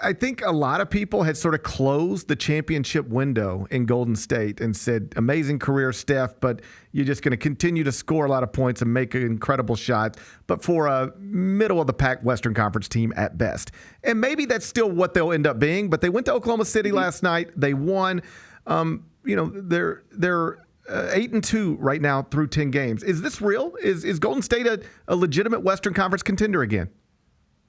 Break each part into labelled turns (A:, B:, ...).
A: I think a lot of people had sort of closed the championship window in Golden State and said, amazing career, Steph, but you're just going to continue to score a lot of points and make incredible shots, but for a middle-of-the-pack Western Conference team at best. And maybe that's still what they'll end up being, but they went to Oklahoma City last night. They won. They're 8-2 right now through 10 games. Is this real? Is Golden State a legitimate Western Conference contender again?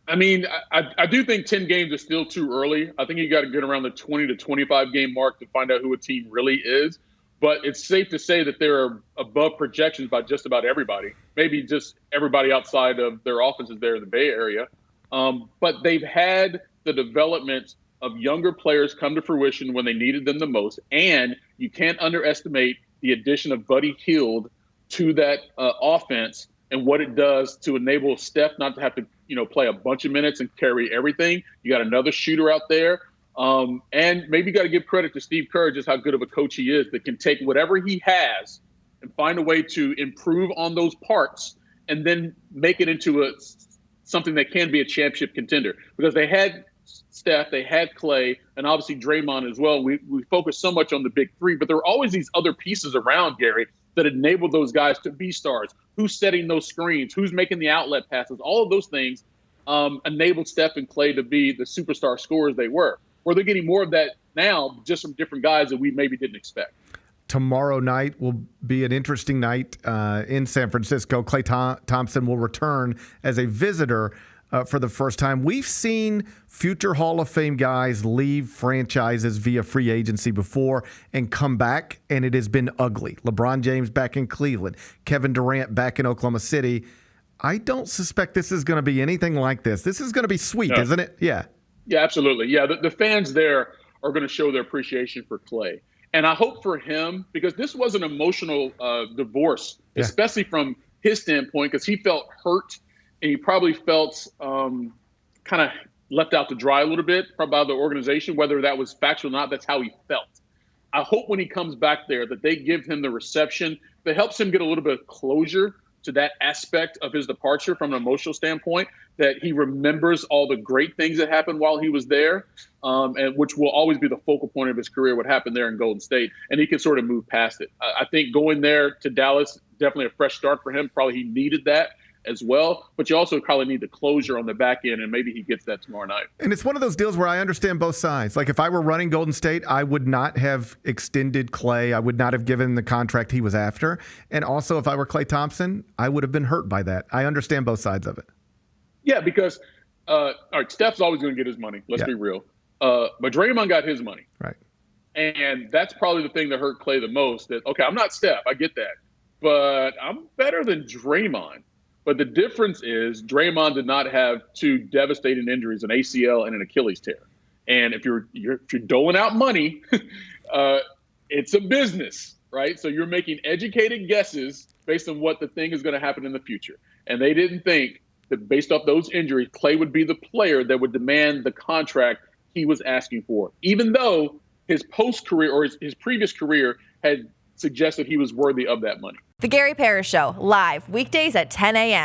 B: I mean, I do think 10 games is still too early. I think you got to get around the 20 to 25 game mark to find out who a team really is. But it's safe to say that they're above projections by just about everybody, maybe just everybody outside of their offenses there in the Bay Area. But they've had the development of younger players come to fruition when they needed them the most. And you can't underestimate the addition of Buddy Hield to that offense and what it does to enable Steph not to have to play a bunch of minutes and carry everything. You got another shooter out there. And maybe you got to give credit to Steve Kerr, just how good of a coach he is, that can take whatever he has and find a way to improve on those parts and then make it into something that can be a championship contender. Because they had Steph, they had Klay, and obviously Draymond as well. We focus so much on the big three, but there are always these other pieces around, Gary, that enable those guys to be stars. Who's setting those screens? Who's making the outlet passes? All of those things enabled Steph and Klay to be the superstar scorers they were. Where they're getting more of that now just from different guys that we maybe didn't expect.
A: Tomorrow night will be an interesting night in San Francisco. Klay Thompson will return as a visitor for the first time. We've seen future Hall of Fame guys leave franchises via free agency before and come back, and it has been ugly. LeBron James back in Cleveland, Kevin Durant back in Oklahoma City. I don't suspect this is going to be anything like this. This is going to be sweet, isn't it? Yeah. Yeah,
B: absolutely. Yeah, the fans there are going to show their appreciation for Klay. And I hope for him, because this was an emotional divorce, especially from his standpoint, because he felt hurt and he probably felt kind of left out to dry a little bit by the organization, whether that was factual or not. That's how he felt. I hope when he comes back there that they give him the reception that helps him get a little bit of closure to that aspect of his departure from an emotional standpoint, that he remembers all the great things that happened while he was there, and which will always be the focal point of his career, what happened there in Golden State, and he can sort of move past it. I think going there to Dallas, definitely a fresh start for him. Probably he needed that as well, but you also probably need the closure on the back end, and maybe he gets that tomorrow night.
A: And it's one of those deals where I understand both sides. Like if I were running Golden State, I would not have extended Klay. I would not have given the contract he was after. And also if I were Klay Thompson, I would have been hurt by that. I understand both sides of it.
B: Yeah, because all right, Steph's always going to get his money. Let's be real. But Draymond got his money.
A: Right.
B: And that's probably the thing that hurt Klay the most. That, okay, I'm not Steph. I get that. But I'm better than Draymond. But the difference is Draymond did not have two devastating injuries, an ACL and an Achilles tear. And if you're doling out money, it's a business, right? So you're making educated guesses based on what the thing is going to happen in the future. And they didn't think that based off those injuries, Klay would be the player that would demand the contract he was asking for, even though his post-career or his previous career had suggested he was worthy of that money.
C: The Gary Parrish Show, live weekdays at 10 a.m.